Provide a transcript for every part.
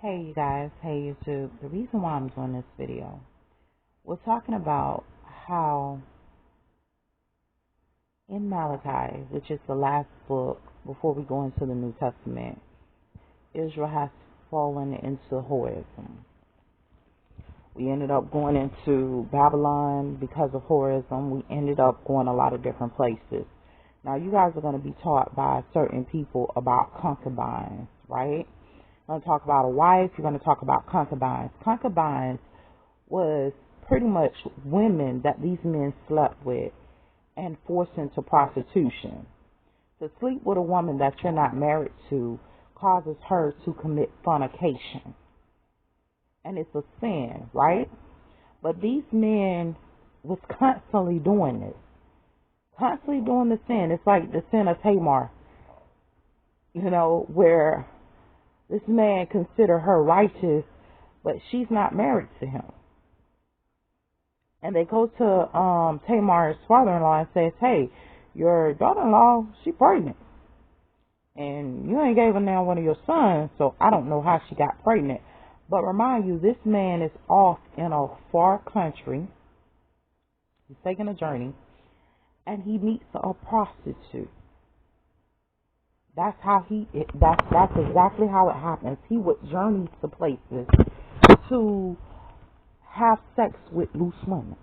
Hey you guys, hey YouTube. The reason why I'm doing this video, we're talking about how in Malachi, which is the last book before we go into the New Testament, Israel has fallen into whorism. We ended up going into Babylon because of whorism. We ended up going a lot of different places. Now you guys are going to be taught by certain people about concubines, right? You're going to talk about a wife. You're going to talk about concubines. Concubines was pretty much women that these men slept with and forced into prostitution. To sleep with a woman that you're not married to causes her to commit fornication. And it's a sin, right? But these men was constantly doing this. Constantly doing the sin. It's like the sin of Tamar, where this man considered her righteous, but she's not married to him. And they go to Tamar's father-in-law and says, hey, your daughter-in-law, she pregnant. And you ain't gave her now one of your sons, so I don't know how she got pregnant. But remind you, this man is off in a far country. He's taking a journey. And he meets a prostitute. That's exactly how it happens. He would journey to places to have sex with loose women.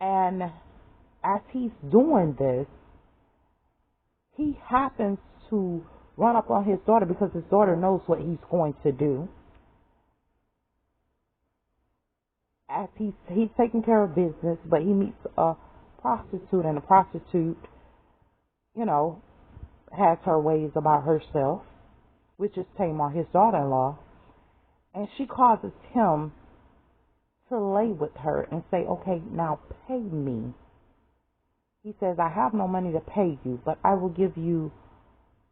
And as he's doing this, he happens to run up on his daughter because his daughter knows what he's going to do. As he's taking care of business, but he meets a prostitute, and the prostitute, has her ways about herself, which is Tamar, his daughter-in-law, and she causes him to lay with her and say, okay, now pay me. He says, I have no money to pay you, but I will give you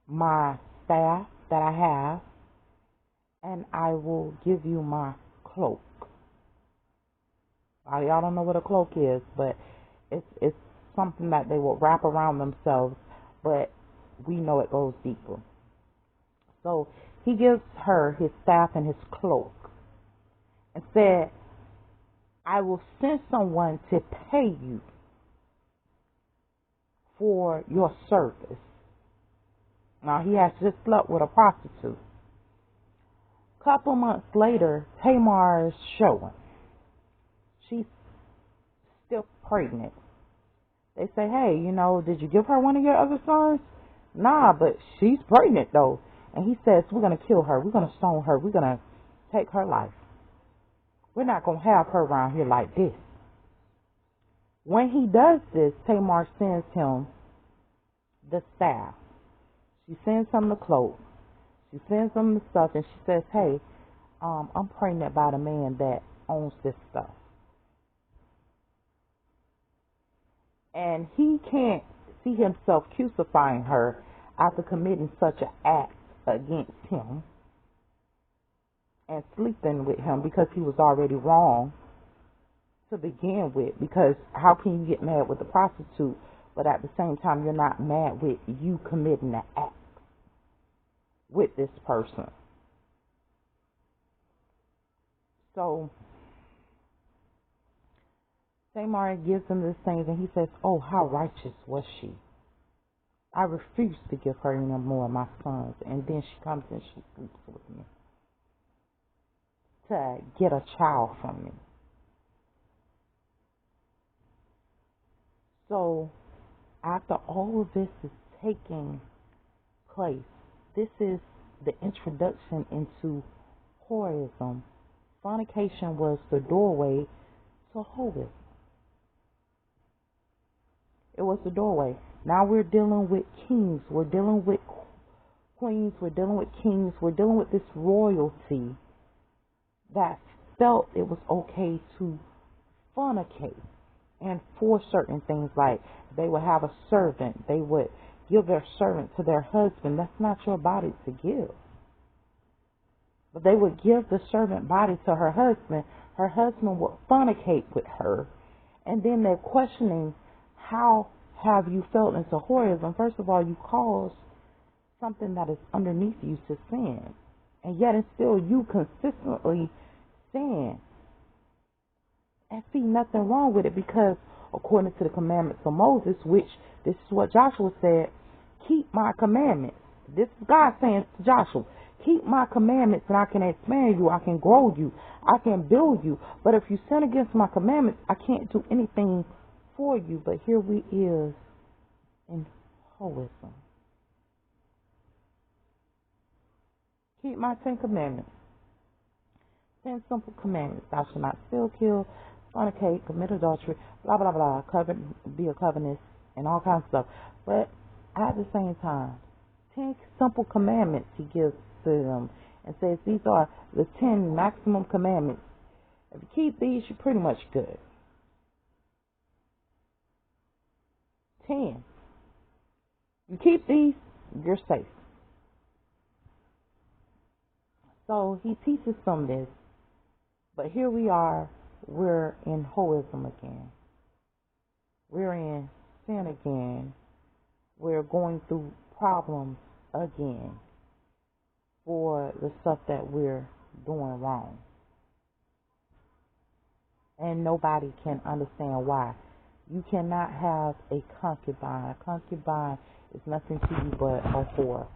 my staff that I have, and I will give you my cloak. Y'all don't know what a cloak is, but it's something that they will wrap around themselves, but we know it goes deeper. So he gives her his staff and his cloak and said, I will send someone to pay you for your service. Now, he has just slept with a prostitute. A couple months later, Tamar is showing. She's still pregnant. They say, hey, did you give her one of your other sons? Nah, but she's pregnant, though. And he says, we're going to kill her. We're going to stone her. We're going to take her life. We're not going to have her around here like this. When he does this, Tamar sends him the staff. She sends him the cloak. She sends him the stuff, and she says, hey, I'm pregnant by the man that owns this stuff. And he can't see himself crucifying her after committing such an act against him and sleeping with him, because he was already wrong to begin with. Because how can you get mad with a prostitute, but at the same time you're not mad with you committing an act with this person? So Tamar gives him these things, and he says, oh, how righteous was she? I refuse to give her any more of my sons. And then she comes and she sleeps with me to get a child from me. So after all of this is taking place, this is the introduction into whorism. Fornication was the doorway to whorism. It was the doorway. Now we're dealing with kings. We're dealing with queens. We're dealing with kings. We're dealing with this royalty that felt it was okay to fornicate and force certain things, like they would have a servant. They would give their servant to their husband. That's not your body to give. But they would give the servant body to her husband. Her husband would fornicate with her. And then they're questioning, how have you felt into whorism? First of all, you caused something that is underneath you to sin. And yet and still you consistently sin. And see nothing wrong with it, because according to the commandments of Moses, which this is what Joshua said, keep my commandments. This is God saying to Joshua, keep my commandments and I can expand you, I can grow you, I can build you. But if you sin against my commandments, I can't do anything for you. But here we is in holism. Keep my 10 commandments. 10 simple commandments. Thou shalt not steal, kill, fornicate, commit adultery, blah, blah, blah, be a covenant, and all kinds of stuff. But at the same time, 10 simple commandments he gives to them and says these are the 10 maximum commandments. If you keep these, you're pretty much good. 10. You keep these, you're safe. So he teaches them this. But here we are, we're in hoism again. We're in sin again. We're going through problems again for the stuff that we're doing wrong. And nobody can understand why. You cannot have a concubine. A concubine is nothing to you but a whore.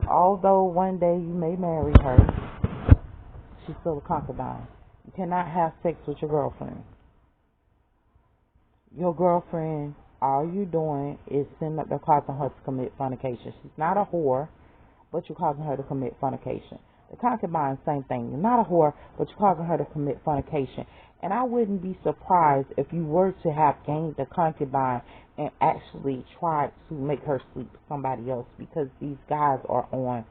Although one day you may marry her, she's still a concubine. You cannot have sex with your girlfriend. Your girlfriend, all you're doing is sending up, they're causing her to commit fornication. She's not a whore, but you're causing her to commit fornication. The concubine, same thing. You're not a whore, but you're causing her to commit fornication. And I wouldn't be surprised if you were to have gained a concubine and actually tried to make her sleep with somebody else, because these guys are on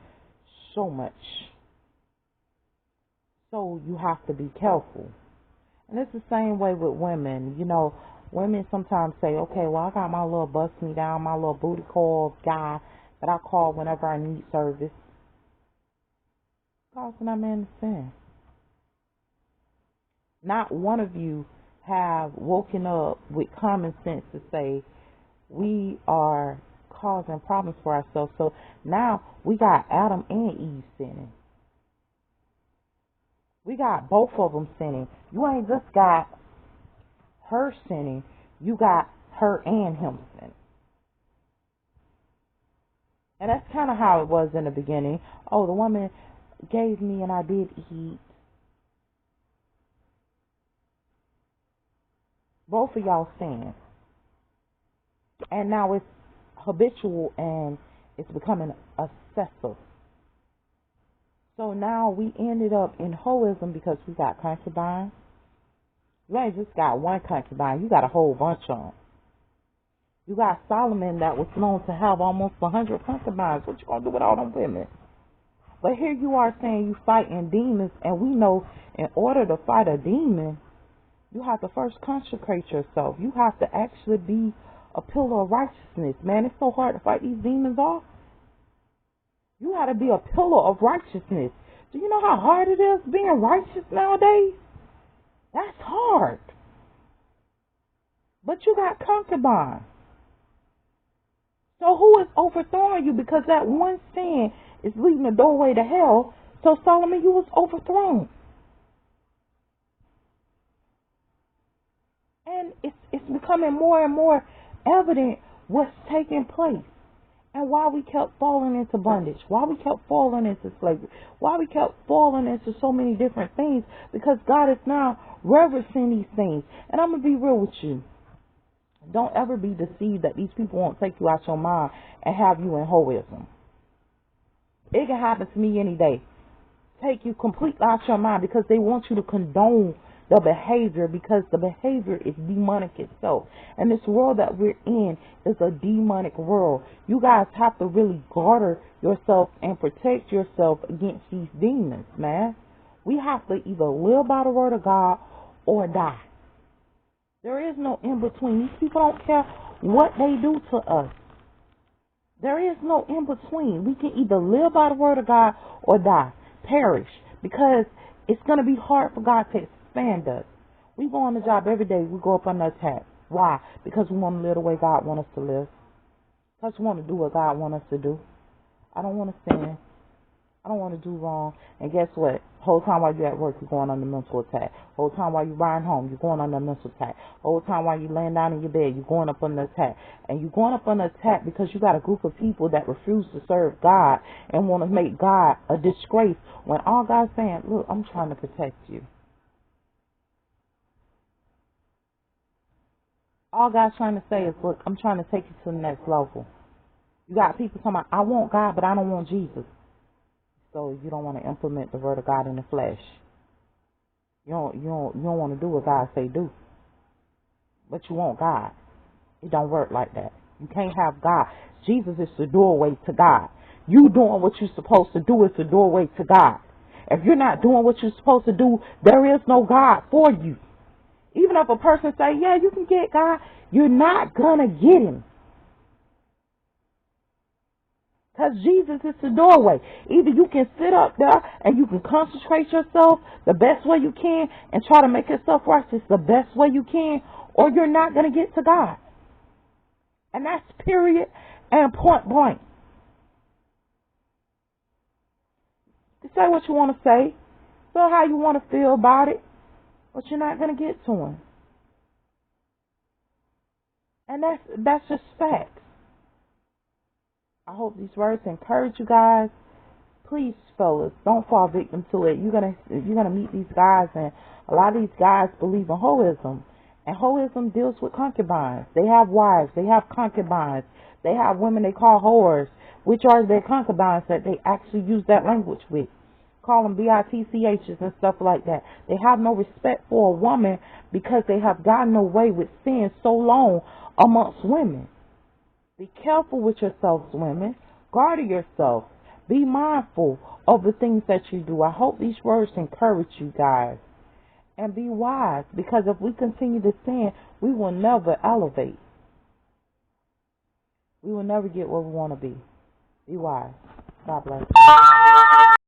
so much. So you have to be careful. And it's the same way with women. You know, women sometimes say, okay, well, I got my little bust me down, my little booty call guy that I call whenever I need service. Causing that man to sin. Not one of you have woken up with common sense to say we are causing problems for ourselves. So now we got Adam and Eve sinning. We got both of them sinning. You ain't just got her sinning. You got her and him sinning. And that's kind of how it was in the beginning. Oh, the woman gave me and I did eat. Both of y'all sin. And now it's habitual and it's becoming obsessive. So now we ended up in hoism because we got concubines. You ain't just got one concubine. You got a whole bunch of them. You got Solomon that was known to have almost 100 concubines. What you going to do with all them women? But here you are saying you fighting demons, and we know in order to fight a demon, you have to first consecrate yourself. You have to actually be a pillar of righteousness. Man, it's so hard to fight these demons off. You got to be a pillar of righteousness. Do you know how hard it is being righteous nowadays? That's hard. But you got concubines. So who is overthrowing you? Because that one sin is leading the doorway to hell. So Solomon, you was overthrown. And it's becoming more and more evident what's taking place. And why we kept falling into bondage. Why we kept falling into slavery. Why we kept falling into so many different things. Because God is now reversing these things. And I'm going to be real with you. Don't ever be deceived that these people won't take you out your mind and have you in hoism. It can happen to me any day. Take you completely out your mind because they want you to condone the behavior, because the behavior is demonic itself. And this world that we're in is a demonic world. You guys have to really guard yourself and protect yourself against these demons, man. We have to either live by the word of God or die. There is no in between. These people don't care what they do to us. There is no in between. We can either live by the word of God or die, perish, because it's going to be hard for God to expand us. We go on the job every day. We go up under attack. Why? Because we want to live the way God wants us to live. I just want to do what God wants us to do. I don't want to sin. I don't want to do wrong. And guess what? Whole time while you're at work, you're going under mental attack. Whole time while you're riding home, you're going under mental attack. Whole time while you're laying down in your bed, you're going up under attack. And you're going up under attack because you got a group of people that refuse to serve God and want to make God a disgrace. When all God's saying, look, I'm trying to protect you. All God's trying to say is, look, I'm trying to take you to the next level. You got people talking about, I want God, but I don't want Jesus. So you don't want to implement the word of God in the flesh. You don't want to do what God say do. But you want God. It don't work like that. You can't have God. Jesus is the doorway to God. You doing what you're supposed to do is the doorway to God. If you're not doing what you're supposed to do, there is no God for you. Even if a person say, yeah, you can get God, you're not going to get him. Because Jesus is the doorway. Either you can sit up there and you can concentrate yourself the best way you can and try to make yourself righteous the best way you can, or you're not going to get to God. And that's period and point blank. You say what you want to say, feel how you want to feel about it, but you're not going to get to him. And that's just facts. I hope these words encourage you guys. Please, fellas, don't fall victim to it. You're gonna meet these guys, and a lot of these guys believe in hoism. And hoism deals with concubines. They have wives, they have concubines, they have women they call whores, which are their concubines that they actually use that language with. Call them bitchs and stuff like that. They have no respect for a woman because they have gotten away with sin so long amongst women. Be careful with yourselves, women. Guard yourself. Be mindful of the things that you do. I hope these words encourage you guys. And be wise, because if we continue to sin, we will never elevate. We will never get where we want to be. Be wise. God bless.